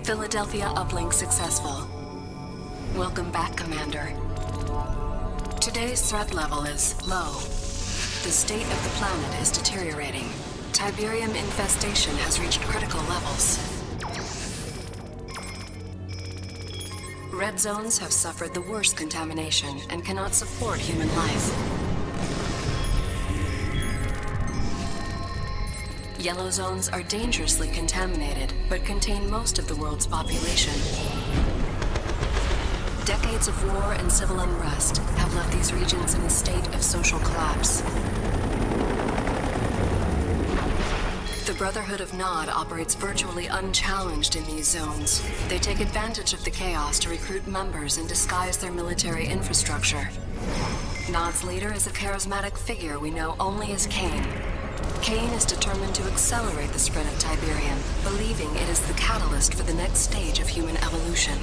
Philadelphia uplink successful. Welcome back, Commander. Today's threat level is low. The state of the planet is deteriorating. Tiberium infestation has reached critical levels. Red zones have suffered the worst contamination and cannot support human life. Yellow zones are dangerously contaminated, but contain most of the world's population. Decades of war and civil unrest have left these regions in a state of social collapse. The Brotherhood of Nod operates virtually unchallenged in these zones. They take advantage of the chaos to recruit members and disguise their military infrastructure. Nod's leader is a charismatic figure we know only as Kane. Kane is determined to accelerate the spread of Tiberium, believing it is the catalyst for the next stage of human evolution.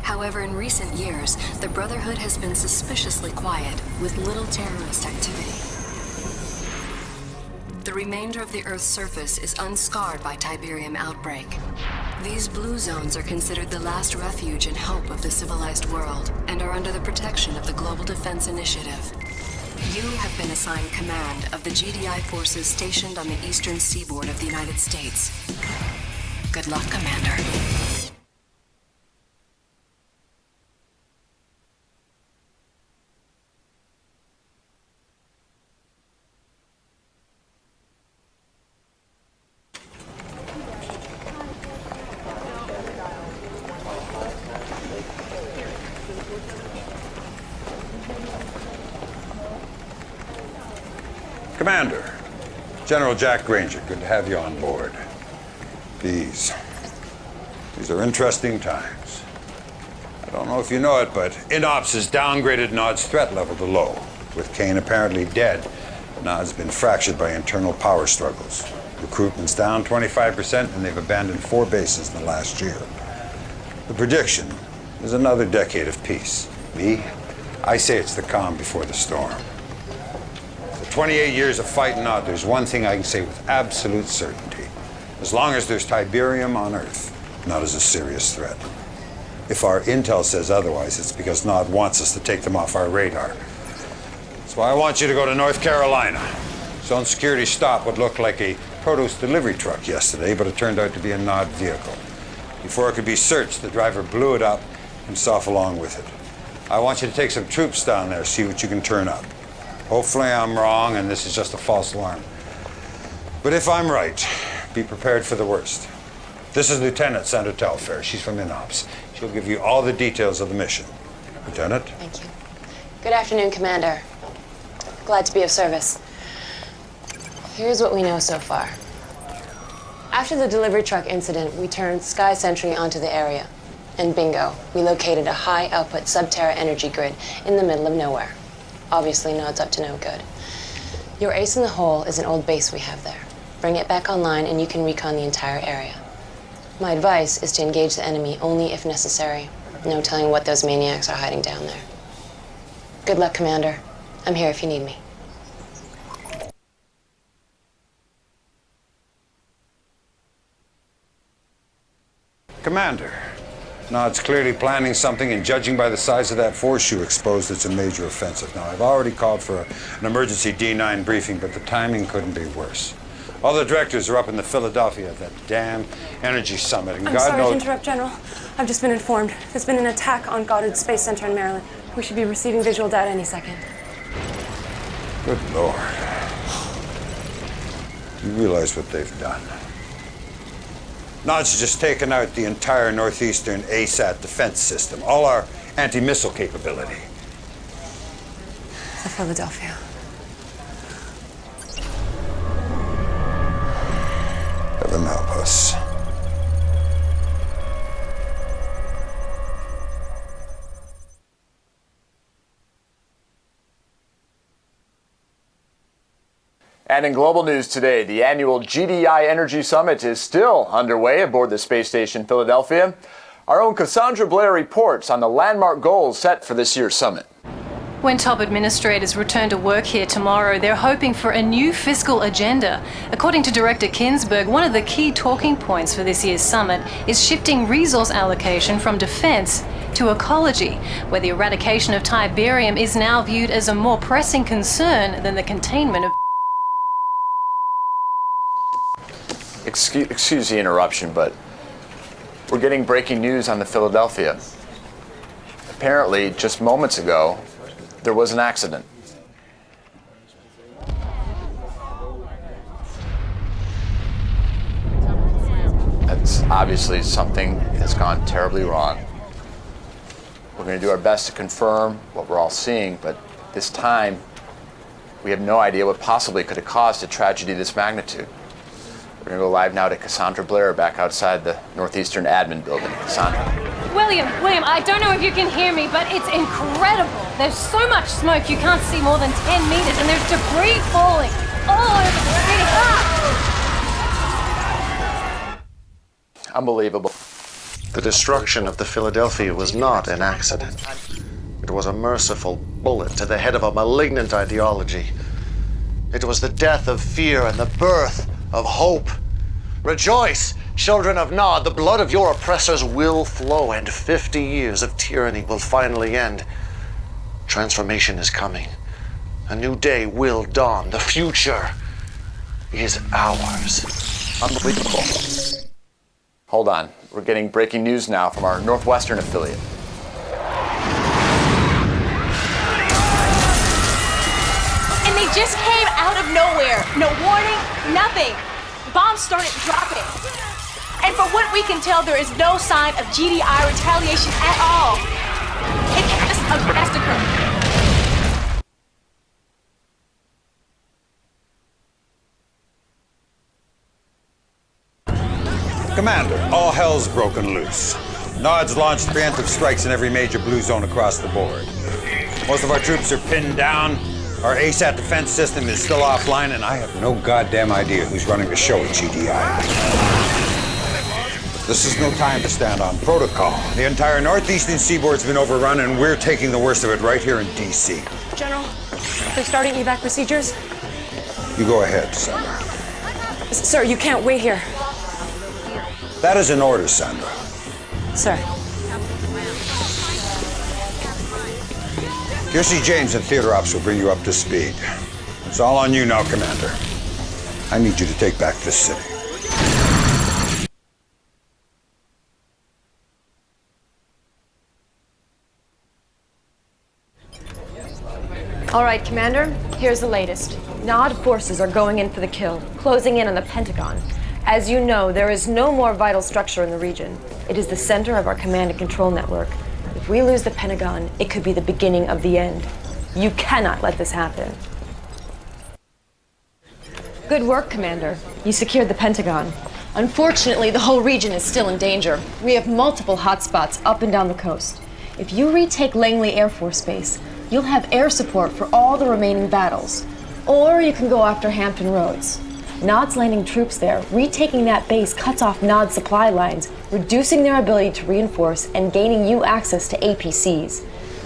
However, in recent years, the Brotherhood has been suspiciously quiet, with little terrorist activity. The remainder of the Earth's surface is unscarred by Tiberium outbreak. These blue zones are considered the last refuge and hope of the civilized world, and are under the protection of the Global Defense Initiative. You have been assigned command of the GDI forces stationed on the eastern seaboard of the United States. Good luck, Commander. Commander, General Jack Granger, good to have you on board. These are interesting times. I don't know if you know it, but INOPS has downgraded Nod's threat level to low. With Kane apparently dead, Nod's been fractured by internal power struggles. Recruitment's down 25%, and they've abandoned 4 bases in the last year. The prediction is another decade of peace. I say it's the calm before the storm. 28 years of fighting Nod, there's one thing I can say with absolute certainty. As long as there's Tiberium on Earth, Nod is a serious threat. If our intel says otherwise, it's because Nod wants us to take them off our radar. That's why I want you to go to North Carolina. Zone security stopped what looked like a produce delivery truck yesterday, but it turned out to be a Nod vehicle. Before it could be searched, the driver blew it up, himself along with it. I want you to take some troops down there, see what you can turn up. Hopefully I'm wrong and this is just a false alarm. But if I'm right, be prepared for the worst. This is Lieutenant Sandra Telfair. She's from INOPS. She'll give you all the details of the mission. Lieutenant? Thank you. Good afternoon, Commander. Glad to be of service. Here's what we know so far. After the delivery truck incident, we turned Sky Sentry onto the area. And bingo, we located a high-output sub-Terra energy grid in the middle of nowhere. Obviously, Nod's up to no good. Your ace in the hole is an old base we have there. Bring it back online and you can recon the entire area. My advice is to engage the enemy only if necessary. No telling what those maniacs are hiding down there. Good luck, Commander. I'm here if you need me. Commander, Nod's clearly planning something, and judging by the size of that force you exposed, it's a major offensive. Now, I've already called for an emergency D9 briefing, but the timing couldn't be worse. All the directors are up in the Philadelphia at that damn energy summit, and I'm God sorry knows... to interrupt, General. I've just been informed. There's been an attack on Goddard Space Center in Maryland. We should be receiving visual data any second. Good Lord. You realize what they've done? Nod's just taken out the entire northeastern ASAT defense system, all our anti-missile capability. The Philadelphia. Heaven help us. And in global news today, the annual GDI Energy Summit is still underway aboard the space station Philadelphia. Our own Cassandra Blair reports on the landmark goals set for this year's summit. When top administrators return to work here tomorrow, they're hoping for a new fiscal agenda. According to Director Kinsberg, one of the key talking points for this year's summit is shifting resource allocation from defense to ecology, where the eradication of Tiberium is now viewed as a more pressing concern than the containment of... Excuse the interruption, but we're getting breaking news on the Philadelphia. Apparently, just moments ago, there was an accident. That's obviously something has gone terribly wrong. We're going to do our best to confirm what we're all seeing, but this time, we have no idea what possibly could have caused a tragedy of this magnitude. We're going to go live now to Cassandra Blair back outside the Northeastern Admin Building. Cassandra. William, I don't know if you can hear me, but it's incredible. There's so much smoke you can't see more than 10 meters, and there's debris falling all over the city. Ah! Unbelievable. The destruction of the Philadelphia was not an accident. It was a merciful bullet to the head of a malignant ideology. It was the death of fear and the birth of hope. Rejoice, children of Nod, the blood of your oppressors will flow, and 50 years of tyranny will finally end. Transformation is coming. A new day will dawn. The future is ours. Unbelievable. Hold on. We're getting breaking news now from our Northwestern affiliate. And they just came out of nowhere. No warning, nothing. Bombs started dropping. And from what we can tell, there is no sign of GDI retaliation at all. It's just a massacre. Commander, all hell's broken loose. Nod's launched preemptive strikes in every major blue zone across the board. Most of our troops are pinned down. Our ASAT defense system is still offline, and I have no goddamn idea who's running the show at GDI. This is no time to stand on protocol. The entire northeastern seaboard's been overrun, and we're taking the worst of it right here in DC. General, they're starting evac procedures. You go ahead, Sandra. Sir, you can't wait here. That is an order, Sandra. Sir. Kiersey James and Theater Ops will bring you up to speed. It's all on you now, Commander. I need you to take back this city. All right, Commander, here's the latest. Nod forces are going in for the kill, closing in on the Pentagon. As you know, there is no more vital structure in the region. It is the center of our command and control network. If we lose the Pentagon, it could be the beginning of the end. You cannot let this happen. Good work, Commander. You secured the Pentagon. Unfortunately, the whole region is still in danger. We have multiple hotspots up and down the coast. If you retake Langley Air Force Base, you'll have air support for all the remaining battles. Or you can go after Hampton Roads. Nod's landing troops there. Retaking that base cuts off Nod's supply lines, reducing their ability to reinforce and gaining you access to APCs.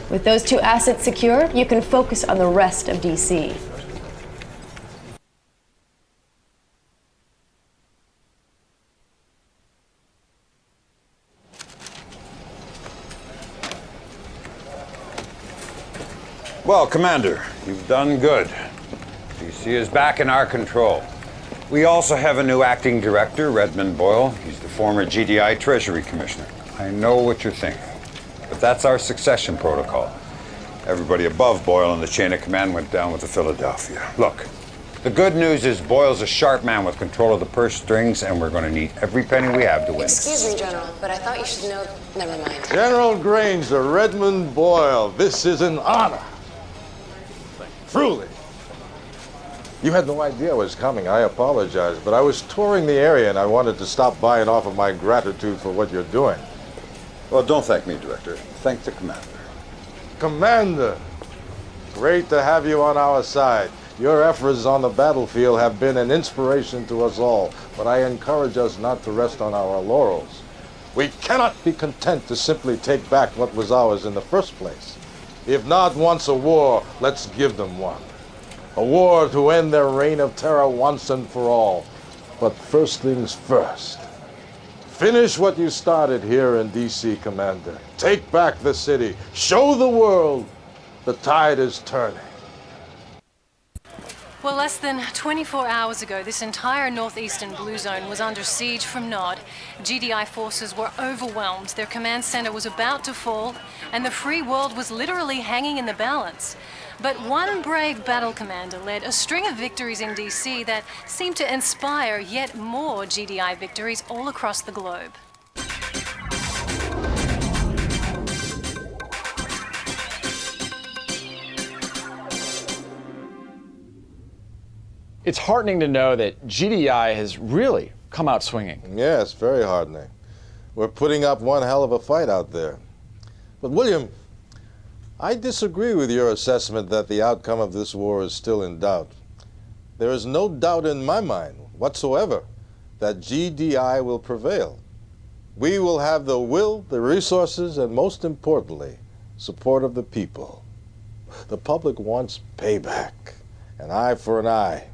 With those two assets secure, you can focus on the rest of DC. Well, Commander, you've done good. DC is back in our control. We also have a new acting director, Redmond Boyle. He's the former GDI Treasury Commissioner. I know what you're thinking, but that's our succession protocol. Everybody above Boyle in the chain of command went down with the Philadelphia. Look, the good news is Boyle's a sharp man with control of the purse strings, and we're going to need every penny we have to win. Excuse me, General, but I thought you should know... Never mind. General Granger, Redmond Boyle, this is an honor. Truly. You had no idea I was coming. I apologize, but I was touring the area and I wanted to stop by and offer my gratitude for what you're doing. Well, don't thank me, Director. Thank the Commander. Commander, great to have you on our side. Your efforts on the battlefield have been an inspiration to us all, but I encourage us not to rest on our laurels. We cannot be content to simply take back what was ours in the first place. If Nod wants a war, let's give them one. A war to end their reign of terror once and for all. But first things first. Finish what you started here in D.C., Commander. Take back the city. Show the world the tide is turning. Well, less than 24 hours ago, this entire northeastern blue zone was under siege from Nod. GDI forces were overwhelmed, their command center was about to fall, and the free world was literally hanging in the balance. But one brave battle commander led a string of victories in DC that seemed to inspire yet more GDI victories all across the globe. It's heartening to know that GDI has really come out swinging. Yes, very heartening. We're putting up one hell of a fight out there. But William, I disagree with your assessment that the outcome of this war is still in doubt. There is no doubt in my mind whatsoever that GDI will prevail. We will have the will, the resources, and most importantly, support of the people. The public wants payback, an eye for an eye.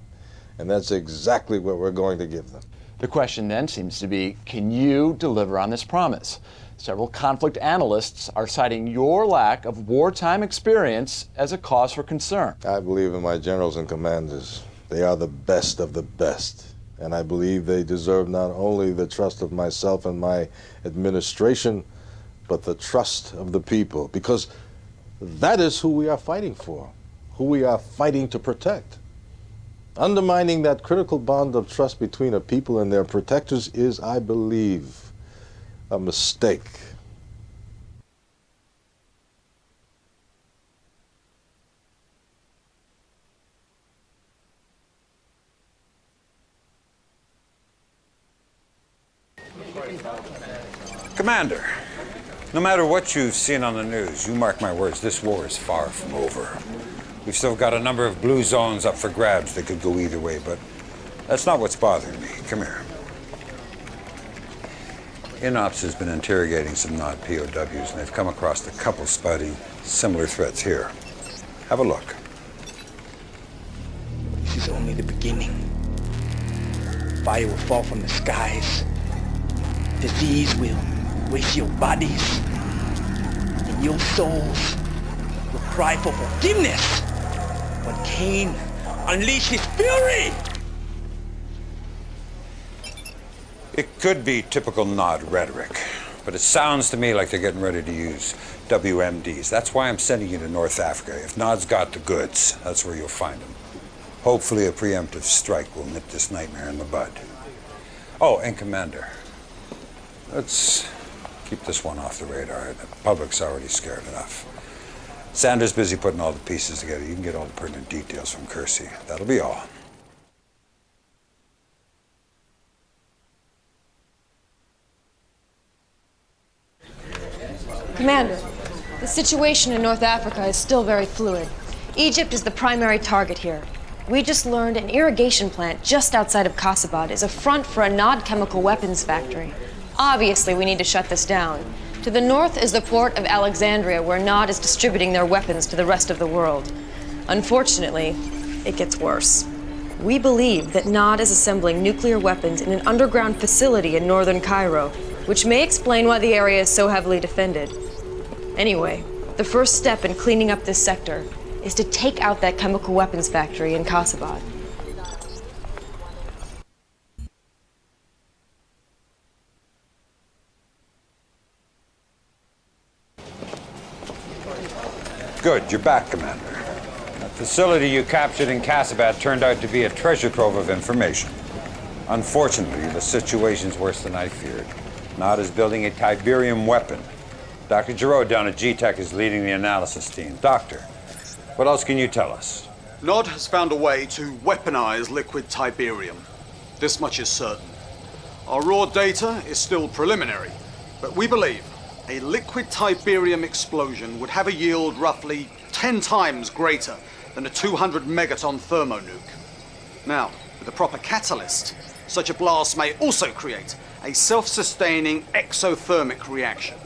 And that's exactly what we're going to give them. The question then seems to be, can you deliver on this promise? Several conflict analysts are citing your lack of wartime experience as a cause for concern. I believe in my generals and commanders. They are the best of the best. And I believe they deserve not only the trust of myself and my administration, but the trust of the people. Because that is who we are fighting for, who we are fighting to protect. Undermining that critical bond of trust between a people and their protectors is, I believe, a mistake. Commander, no matter what you've seen on the news, you mark my words, this war is far from over. We've still got a number of blue zones up for grabs that could go either way, but that's not what's bothering me. Come here. INOPS has been interrogating some Nod POWs, and they've come across a couple spotty similar threats here. Have a look. This is only the beginning. Fire will fall from the skies. Disease will waste your bodies. And your souls will cry for forgiveness when Kane unleashed his fury! It could be typical Nod rhetoric, but it sounds to me like they're getting ready to use WMDs. That's why I'm sending you to North Africa. If Nod's got the goods, that's where you'll find them. Hopefully a preemptive strike will nip this nightmare in the bud. Oh, and Commander, let's keep this one off the radar. The public's already scared enough. Sanders busy putting all the pieces together. You can get all the pertinent details from Kersey. That'll be all. Commander, the situation in North Africa is still very fluid. Egypt is the primary target here. We just learned an irrigation plant just outside of Kasabad is a front for a Nod chemical weapons factory. Obviously, we need to shut this down. To the north is the port of Alexandria, where Nod is distributing their weapons to the rest of the world. Unfortunately, it gets worse. We believe that Nod is assembling nuclear weapons in an underground facility in northern Cairo, which may explain why the area is so heavily defended. Anyway, the first step in cleaning up this sector is to take out that chemical weapons factory in Kasabad. Good, you're back, Commander. That facility you captured in Kasabad turned out to be a treasure trove of information. Unfortunately, the situation's worse than I feared. Nod is building a Tiberium weapon. Dr. Giroux down at G-Tech is leading the analysis team. Doctor, what else can you tell us? Nod has found a way to weaponize liquid Tiberium. This much is certain. Our raw data is still preliminary, but we believe a liquid Tiberium explosion would have a yield roughly 10 times greater than a 200 megaton thermonuke. Now, with a proper catalyst, such a blast may also create a self-sustaining exothermic reaction.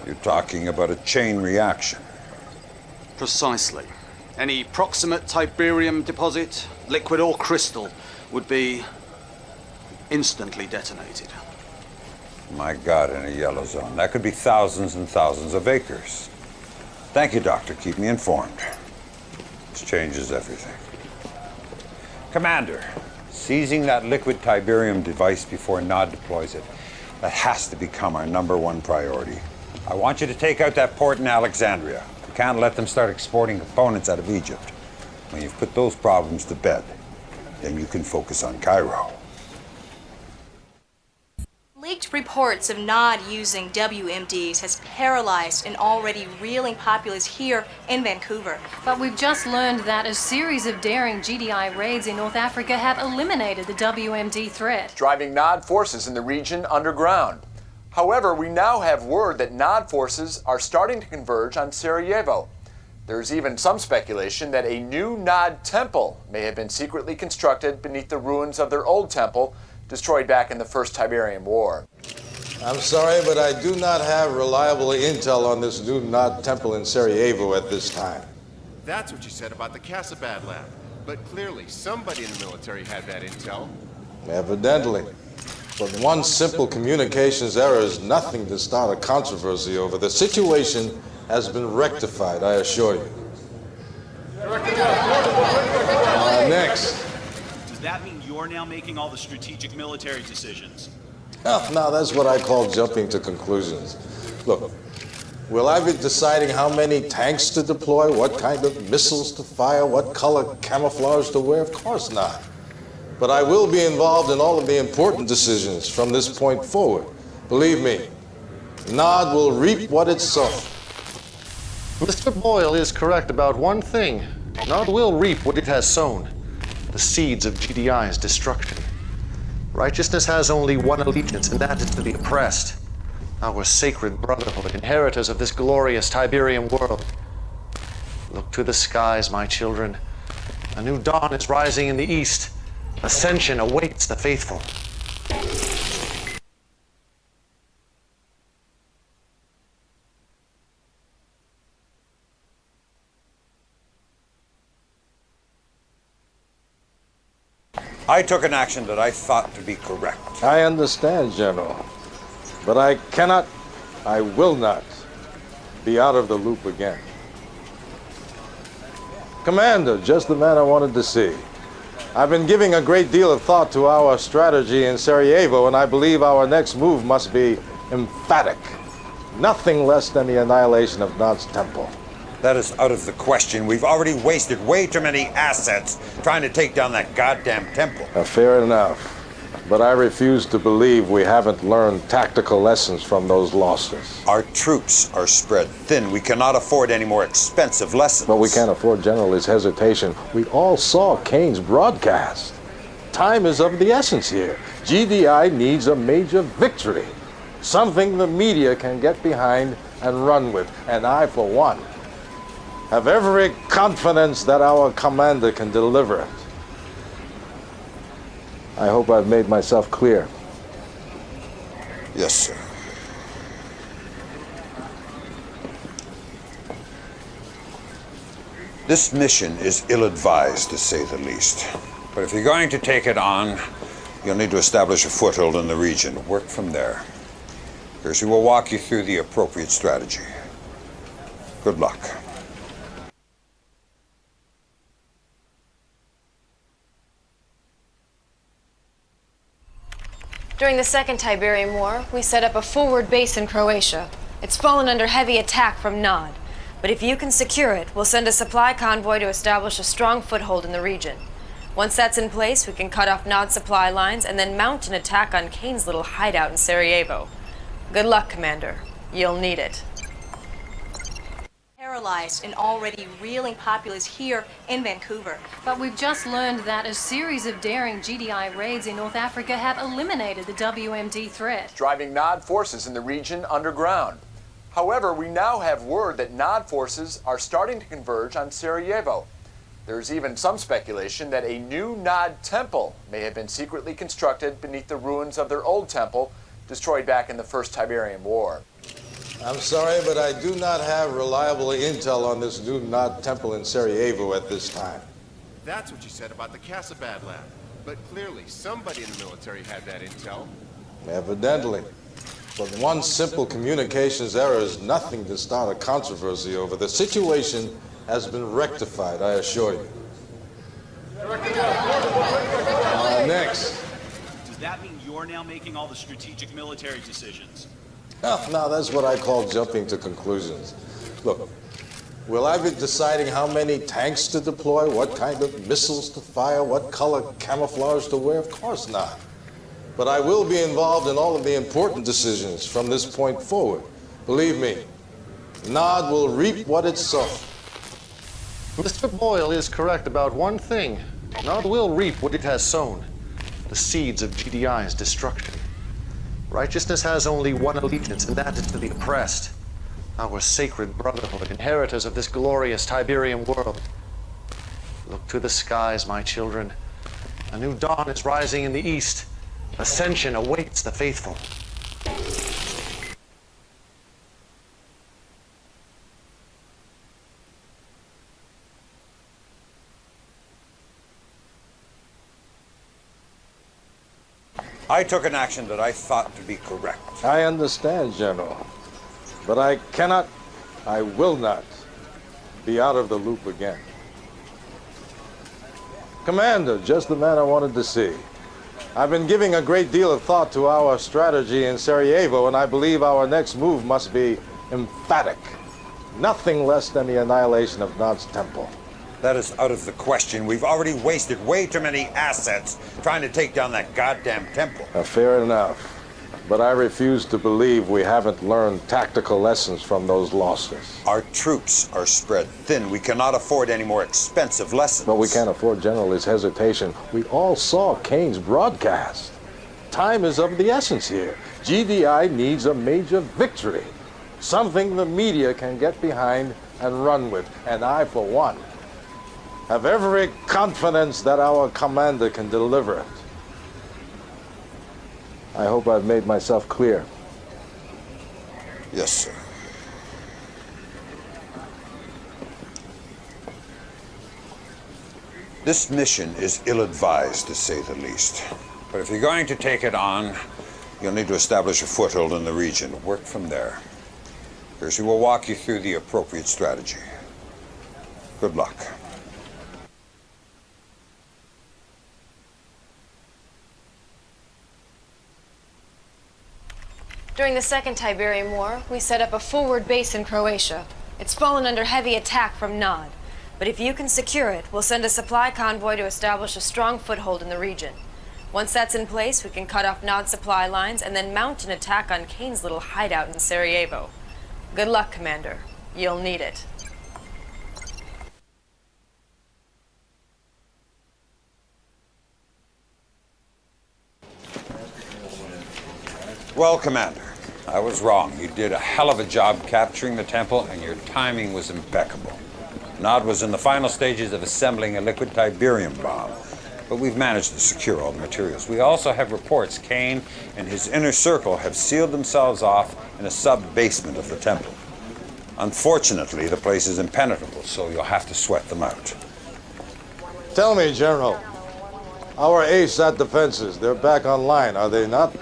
You're talking about a chain reaction. Precisely. Any proximate Tiberium deposit, liquid or crystal, would be instantly detonated. My God, in a yellow zone. That could be thousands and thousands of acres. Thank you, Doctor. Keep me informed. This changes everything. Commander, seizing that liquid Tiberium device before Nod deploys it, that has to become our #1 priority. I want you to take out that port in Alexandria. We can't let them start exporting components out of Egypt. When you've put those problems to bed, then you can focus on Cairo. Leaked reports of Nod using WMDs has paralyzed an already reeling populace here in Vancouver. But we've just learned that a series of daring GDI raids in North Africa have eliminated the WMD threat, driving Nod forces in the region underground. However, we now have word that Nod forces are starting to converge on Sarajevo. There's even some speculation that a new Nod temple may have been secretly constructed beneath the ruins of their old temple, destroyed back in the First Tiberium War. I'm sorry, but I do not have reliable intel on this new Nod temple in Sarajevo at this time. That's what you said about the Casabad lab. But clearly, somebody in the military had that intel. Evidently. But one simple communications error is nothing to start a controversy over. The situation has been rectified, I assure you. Next. Does that mean you're now making all the strategic military decisions? Oh, now that's what I call jumping to conclusions. Look, will I be deciding how many tanks to deploy, what kind of missiles to fire, what color camouflage to wear? Of course not. But I will be involved in all of the important decisions from this point forward. Believe me, Nod will reap what it sows. Mr. Boyle is correct about one thing. Nod will reap what it has sown. The seeds of GDI's destruction. Righteousness has only one allegiance, and that is to the oppressed. Our sacred brotherhood, inheritors of this glorious Tiberium world. Look to the skies, my children. A new dawn is rising in the east. Ascension awaits the faithful. I took an action that I thought to be correct. I understand, General. But I cannot, I will not be out of the loop again. Commander, just the man I wanted to see. I've been giving a great deal of thought to our strategy in Sarajevo, and I believe our next move must be emphatic. Nothing less than the annihilation of Nod's temple. That is out of the question. We've already wasted way too many assets trying to take down that goddamn temple. Fair enough. But I refuse to believe we haven't learned tactical lessons from those losses. Our troops are spread thin. We cannot afford any more expensive lessons. But we can't afford General's hesitation. We all saw Kane's broadcast. Time is of the essence here. GDI needs a major victory. Something the media can get behind and run with. And I, for one, have every confidence that our commander can deliver it. I hope I've made myself clear. Yes, sir. This mission is ill-advised, to say the least. But if you're going to take it on, you'll need to establish a foothold in the region. Work from there. Percy will walk you through the appropriate strategy. Good luck. During the Second Tiberium War, we set up a forward base in Croatia. It's fallen under heavy attack from Nod. But if you can secure it, we'll send a supply convoy to establish a strong foothold in the region. Once that's in place, we can cut off Nod's supply lines and then mount an attack on Kane's little hideout in Sarajevo. Good luck, Commander. You'll need it. Paralyzed an already reeling populace here in Vancouver. But we've just learned that a series of daring GDI raids in North Africa have eliminated the WMD threat, driving Nod forces in the region underground. However, we now have word that Nod forces are starting to converge on Sarajevo. There's even some speculation that a new Nod temple may have been secretly constructed beneath the ruins of their old temple, destroyed back in the First Tiberium War. I'm sorry, but I do not have reliable intel on this new Nod temple in Sarajevo at this time. That's what you said about the Casabad lab. But clearly, somebody in the military had that intel. Evidently. But one simple communications error is nothing to start a controversy over. The situation has been rectified, I assure you. Next. Does that mean you're now making all the strategic military decisions? Oh, now that's what I call jumping to conclusions. Look, will I be deciding how many tanks to deploy, what kind of missiles to fire, what color camouflage to wear? Of course not. But I will be involved in all of the important decisions from this point forward. Believe me, Nod will reap what it sows. Mr. Boyle is correct about one thing. Nod will reap what it has sown. The seeds of GDI's destruction. Righteousness has only one allegiance, and that is to the oppressed. Our sacred brotherhood, inheritors of this glorious Tiberium world. Look to the skies, my children. A new dawn is rising in the east. Ascension awaits the faithful. I took an action that I thought to be correct. I understand, General. But I cannot, I will not, be out of the loop again. Commander, just the man I wanted to see. I've been giving a great deal of thought to our strategy in Sarajevo, and I believe our next move must be emphatic. Nothing less than the annihilation of Nod's temple. That is out of the question. We've already wasted way too many assets trying to take down that goddamn temple. Fair enough. But I refuse to believe we haven't learned tactical lessons from those losses. Our troops are spread thin. We cannot afford any more expensive lessons. But we can't afford General his hesitation. We all saw Kane's broadcast. Time is of the essence here. GDI needs a major victory. Something the media can get behind and run with. And I, for one, have every confidence that our commander can deliver it. I hope I've made myself clear. Yes, sir. This mission is ill-advised, to say the least. But if you're going to take it on, you'll need to establish a foothold in the region. Work from there. Percy will walk you through the appropriate strategy. Good luck. During the Second Tiberium War, we set up a forward base in Croatia. It's fallen under heavy attack from Nod. But if you can secure it, we'll send a supply convoy to establish a strong foothold in the region. Once that's in place, we can cut off Nod's supply lines and then mount an attack on Kane's little hideout in Sarajevo. Good luck, Commander. You'll need it. Well, Commander, I was wrong. You did a hell of a job capturing the temple, and your timing was impeccable. Nod was in the final stages of assembling a liquid Tiberium bomb, but we've managed to secure all the materials. We also have reports Kane and his inner circle have sealed themselves off in a sub-basement of the temple. Unfortunately, the place is impenetrable, so you'll have to sweat them out. Tell me, General, our ASAT defenses, they're back online, are they not?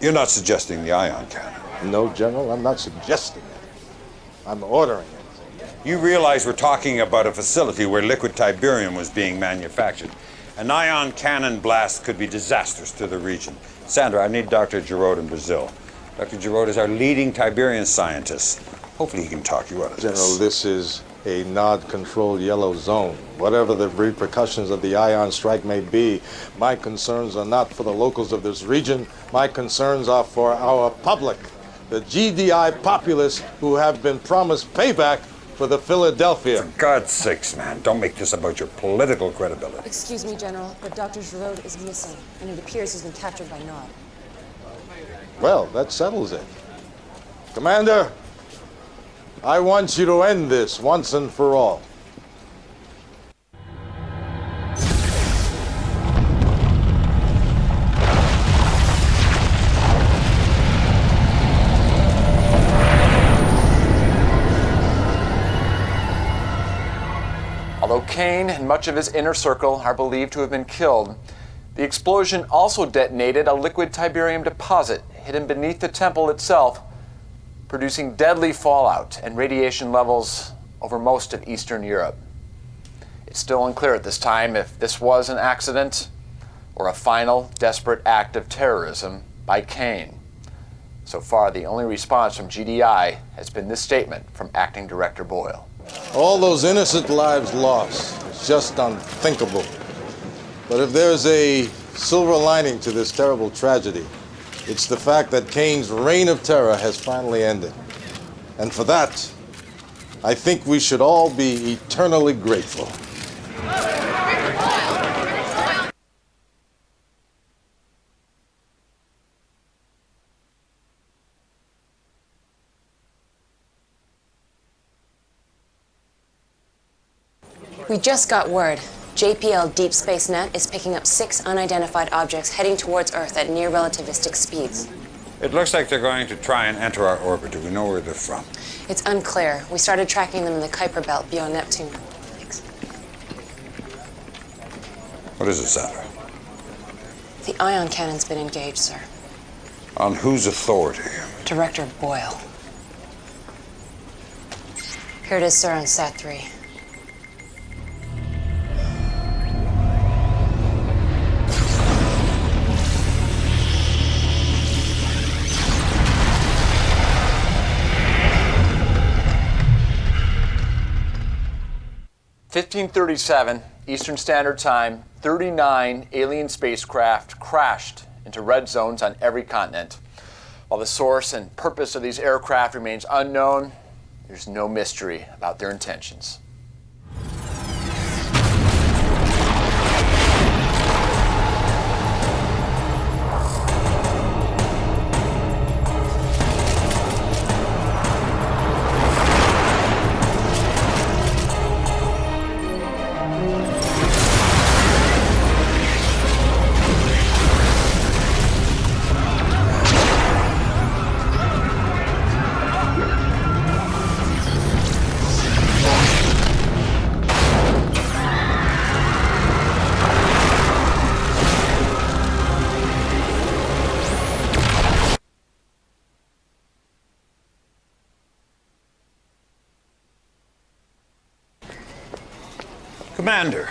You're not suggesting the ion cannon? No, General, I'm not suggesting it. I'm ordering it. You realize we're talking about a facility where liquid Tiberium was being manufactured. An ion cannon blast could be disastrous to the region. Sandra, I need Dr. Giroud in Brazil. Dr. Giroud is our leading Tiberian scientist. Hopefully he can talk you out of this. General, this is a Nod-controlled yellow zone. Whatever the repercussions of the ion strike may be, my concerns are not for the locals of this region. My concerns are for our public, the GDI populace who have been promised payback for the Philadelphia. For God's sakes, man, don't make this about your political credibility. Excuse me, General, but Dr. Giroud is missing, and it appears he's been captured by Nod. Well, that settles it. Commander, I want you to end this once and for all. Kane and much of his inner circle are believed to have been killed, the explosion also detonated a liquid Tiberium deposit hidden beneath the temple itself, producing deadly fallout and radiation levels over most of Eastern Europe. It's still unclear at this time if this was an accident or a final, desperate act of terrorism by Kane. So far, the only response from GDI has been this statement from Acting Director Boyle. All those innocent lives lost. It's just unthinkable. But if there's a silver lining to this terrible tragedy, it's the fact that Kane's reign of terror has finally ended. And for that, I think we should all be eternally grateful. We just got word. JPL Deep Space Net is picking up 6 unidentified objects heading towards Earth at near relativistic speeds. It looks like they're going to try and enter our orbit. Do we know where they're from? It's unclear. We started tracking them in the Kuiper Belt beyond Neptune. Thanks. What is it, Sandra? The ion cannon's been engaged, sir. On whose authority? Director Boyle. Here it is, sir, on Sat 3. (1537) Eastern Standard Time, 39 alien spacecraft crashed into red zones on every continent. While the source and purpose of these aircraft remains unknown, there's no mystery about their intentions. Commander,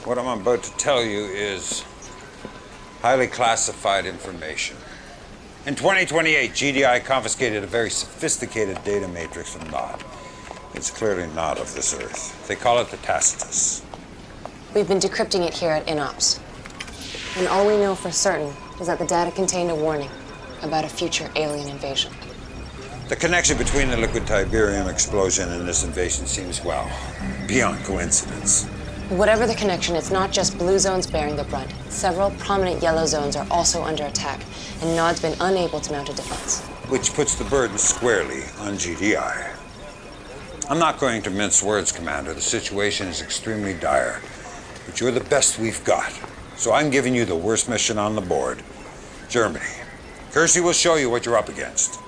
what I'm about to tell you is highly classified information. In 2028, GDI confiscated a very sophisticated data matrix from Nod. It's clearly not of this Earth. They call it the Tacitus. We've been decrypting it here at INOPS. And all we know for certain is that the data contained a warning about a future alien invasion. The connection between the liquid Tiberium explosion and this invasion seems, well, beyond coincidence. Whatever the connection, it's not just blue zones bearing the brunt. Several prominent yellow zones are also under attack, and Nod's been unable to mount a defense. Which puts the burden squarely on GDI. I'm not going to mince words, Commander. The situation is extremely dire. But you're the best we've got. So I'm giving you the worst mission on the board. Germany. Kersey will show you what you're up against.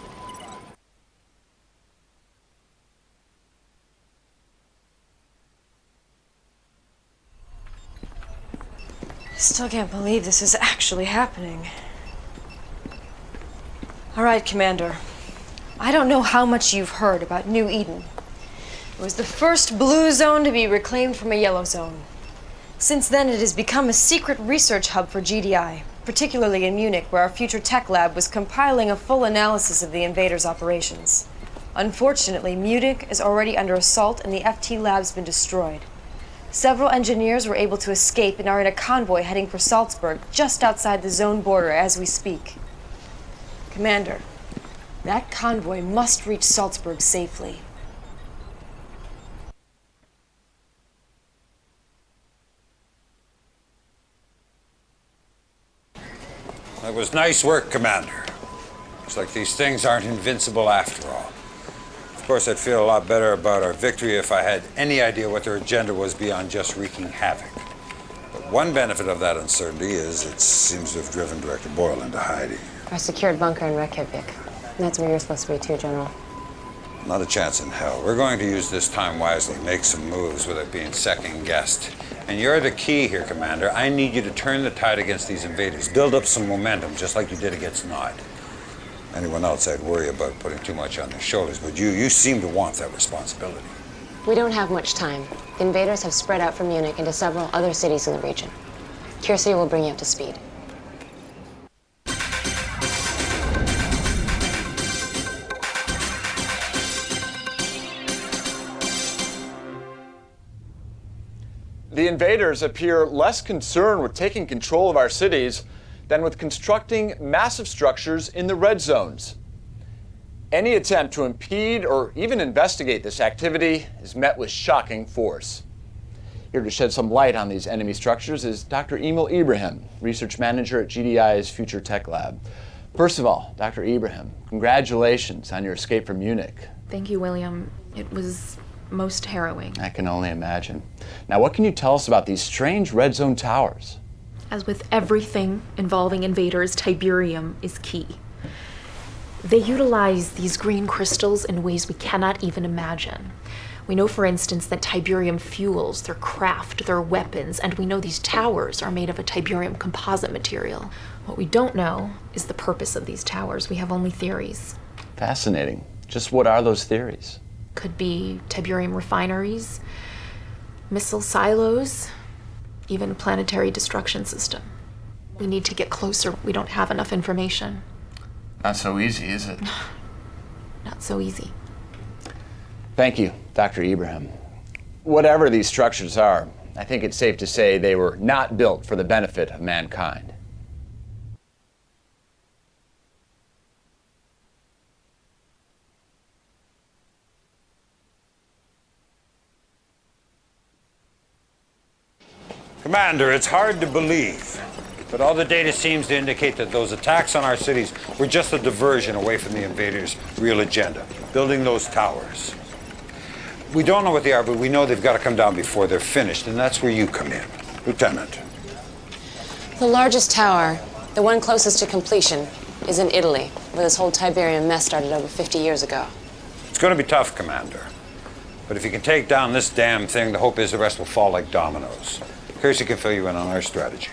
Still can't believe this is actually happening. All right, Commander. I don't know how much you've heard about New Eden. It was the first blue zone to be reclaimed from a yellow zone. Since then, it has become a secret research hub for GDI, particularly in Munich, where our future tech lab was compiling a full analysis of the invaders' operations. Unfortunately, Munich is already under assault and the FT lab's been destroyed. Several engineers were able to escape and are in a convoy heading for Salzburg, just outside the zone border as we speak. Commander, that convoy must reach Salzburg safely. That was nice work, Commander. Looks like these things aren't invincible after all. Of course, I'd feel a lot better about our victory if I had any idea what their agenda was beyond just wreaking havoc. But one benefit of that uncertainty is it seems to have driven Director Boyle into hiding. Our secured bunker in Reykjavik. And that's where you're supposed to be too, General. Not a chance in hell. We're going to use this time wisely, make some moves without being second-guessed. And you're the key here, Commander. I need you to turn the tide against these invaders. Build up some momentum, just like you did against Nod. Anyone else, I'd worry about putting too much on their shoulders, but you seem to want that responsibility. We don't have much time. The invaders have spread out from Munich into several other cities in the region. Kiersey will bring you up to speed. The invaders appear less concerned with taking control of our cities than with constructing massive structures in the red zones. Any attempt to impede or even investigate this activity is met with shocking force. Here to shed some light on these enemy structures is Dr. Emil Ibrahim, research manager at GDI's Future Tech Lab. First of all, Dr. Ibrahim, congratulations on your escape from Munich. Thank you, William. It was most harrowing. I can only imagine. Now, what can you tell us about these strange red zone towers? As with everything involving invaders, Tiberium is key. They utilize these green crystals in ways we cannot even imagine. We know, for instance, that Tiberium fuels their craft, their weapons, and we know these towers are made of a Tiberium composite material. What we don't know is the purpose of these towers. We have only theories. Fascinating. Just what are those theories? Could be Tiberium refineries, missile silos, even a planetary destruction system. We need to get closer. We don't have enough information. Not so easy, is it? Not so easy. Thank you, Dr. Ibrahim. Whatever these structures are, I think it's safe to say they were not built for the benefit of mankind. Commander, it's hard to believe, but all the data seems to indicate that those attacks on our cities were just a diversion away from the invaders' real agenda, building those towers. We don't know what they are, but we know they've got to come down before they're finished, and that's where you come in, Lieutenant. The largest tower, the one closest to completion, is in Italy, where this whole Tiberium mess started over 50 years ago. It's going to be tough, Commander. But if you can take down this damn thing, the hope is the rest will fall like dominoes. Kiersey can fill you in on our strategy.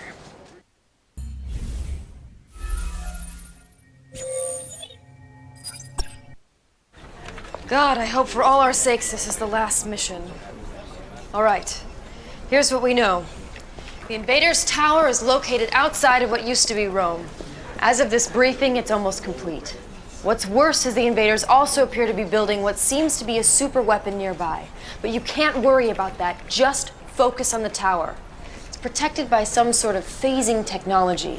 God, I hope for all our sakes this is the last mission. All right, here's what we know. The invaders' tower is located outside of what used to be Rome. As of this briefing, it's almost complete. What's worse is the invaders also appear to be building what seems to be a super weapon nearby. But you can't worry about that, just focus on the tower. It's protected by some sort of phasing technology.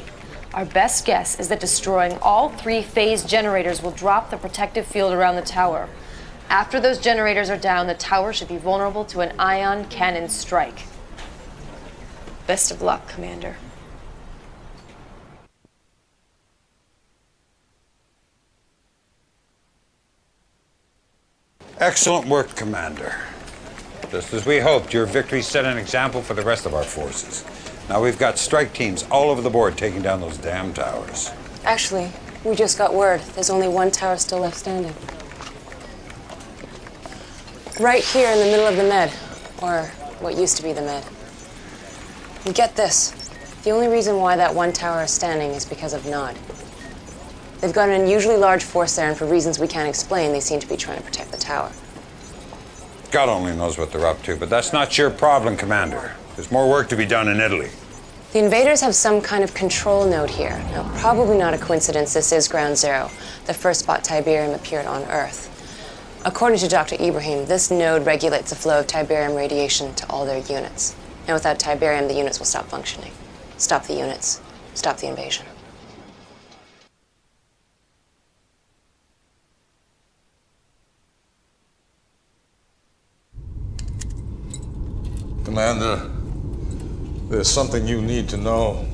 Our best guess is that destroying all 3 phase generators will drop the protective field around the tower. After those generators are down, the tower should be vulnerable to an ion cannon strike. Best of luck, Commander. Excellent work, Commander. Just as we hoped, your victory set an example for the rest of our forces. Now we've got strike teams all over the board taking down those damn towers. Actually, we just got word. There's only one tower still left standing. Right here in the middle of the Med, or what used to be the Med. And get this, the only reason why that one tower is standing is because of Nod. They've got an unusually large force there, and for reasons we can't explain, they seem to be trying to protect the tower. God only knows what they're up to, but that's not your problem, Commander. There's more work to be done in Italy. The invaders have some kind of control node here. Now, probably not a coincidence this is Ground Zero, the first spot Tiberium appeared on Earth. According to Dr. Ibrahim, this node regulates the flow of Tiberium radiation to all their units. And without Tiberium, the units will stop functioning. Stop the units. Stop the invasion. Commander, there's something you need to know.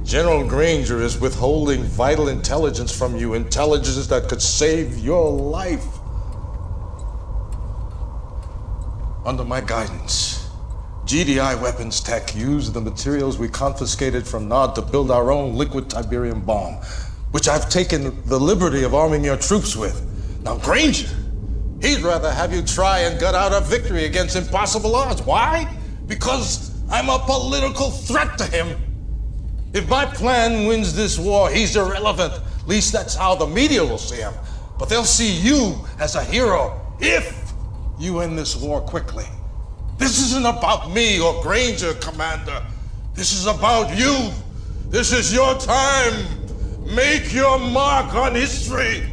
General Granger is withholding vital intelligence from you, intelligence that could save your life. Under my guidance, GDI weapons tech used the materials we confiscated from Nod to build our own liquid Tiberium bomb, which I've taken the liberty of arming your troops with. Now, Granger He'd rather have you try and gut out a victory against impossible odds. Why? Because I'm a political threat to him. If my plan wins this war, he's irrelevant. At least that's how the media will see him. But they'll see you as a hero if you end this war quickly. This isn't about me or Granger, Commander. This is about you. This is your time. Make your mark on history.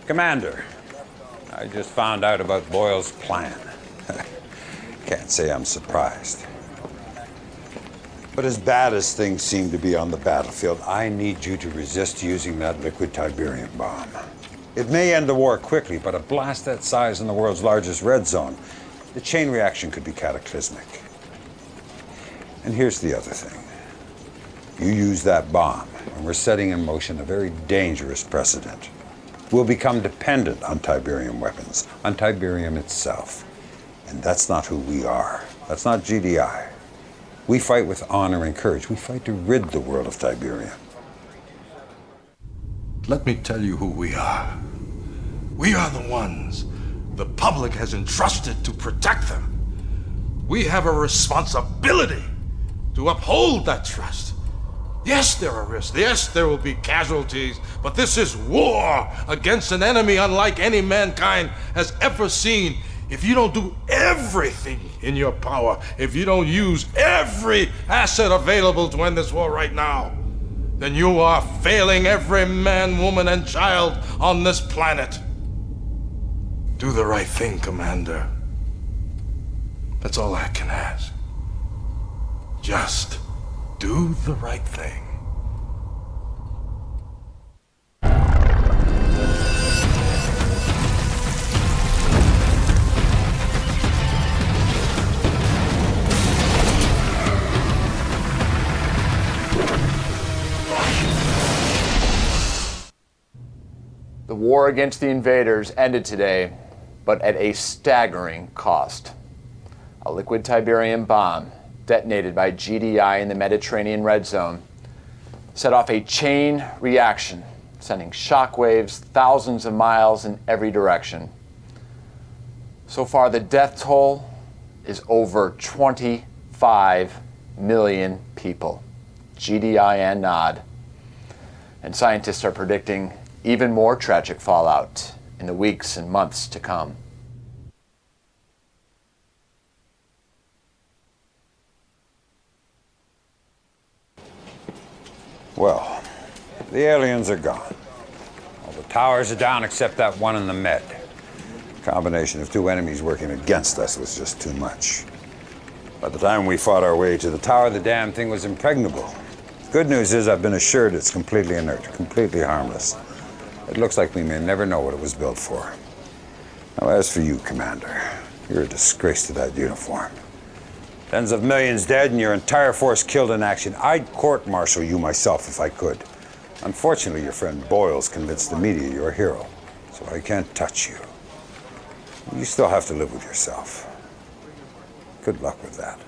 Commander, I just found out about Boyle's plan. Can't say I'm surprised. But as bad as things seem to be on the battlefield, I need you to resist using that liquid Tiberium bomb. It may end the war quickly, but a blast that size in the world's largest red zone, the chain reaction could be cataclysmic. And here's the other thing. You use that bomb, and we're setting in motion a very dangerous precedent. We'll become dependent on Tiberium weapons, on Tiberium itself. And that's not who we are. That's not GDI. We fight with honor and courage. We fight to rid the world of Tiberium. Let me tell you who we are. We are the ones the public has entrusted to protect them. We have a responsibility to uphold that trust. Yes, there are risks. Yes, there will be casualties, but this is war against an enemy unlike any mankind has ever seen. If you don't do everything in your power, if you don't use every asset available to end this war right now, then you are failing every man, woman, and child on this planet. Do the right thing, Commander. That's all I can ask. Just do the right thing. The war against the invaders ended today, but at a staggering cost. A liquid Tiberium bomb detonated by GDI in the Mediterranean Red Zone set off a chain reaction, sending shockwaves thousands of miles in every direction. So far, the death toll is over 25 million people, GDI and Nod. And scientists are predicting even more tragic fallout in the weeks and months to come. Well, the aliens are gone. All the towers are down except that one in the Med. The combination of two enemies working against us was just too much. By the time we fought our way to the tower, the damn thing was impregnable. Good news is I've been assured it's completely inert, completely harmless. It looks like we may never know what it was built for. Now, as for you, Commander, you're a disgrace to that uniform. Tens of millions dead and your entire force killed in action. I'd court-martial you myself if I could. Unfortunately, your friend Boyle's convinced the media you're a hero, so I can't touch you. You still have to live with yourself. Good luck with that.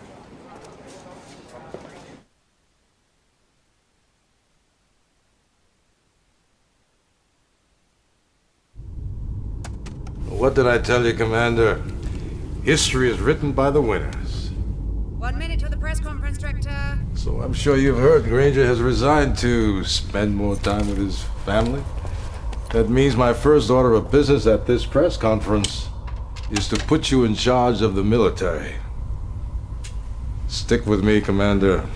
What did I tell you, Commander? History is written by the winners. 1 minute to the press conference, Director. So I'm sure you've heard Granger has resigned to spend more time with his family. That means my first order of business at this press conference is to put you in charge of the military. Stick with me, Commander,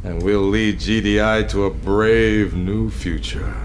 and we'll lead GDI to a brave new future.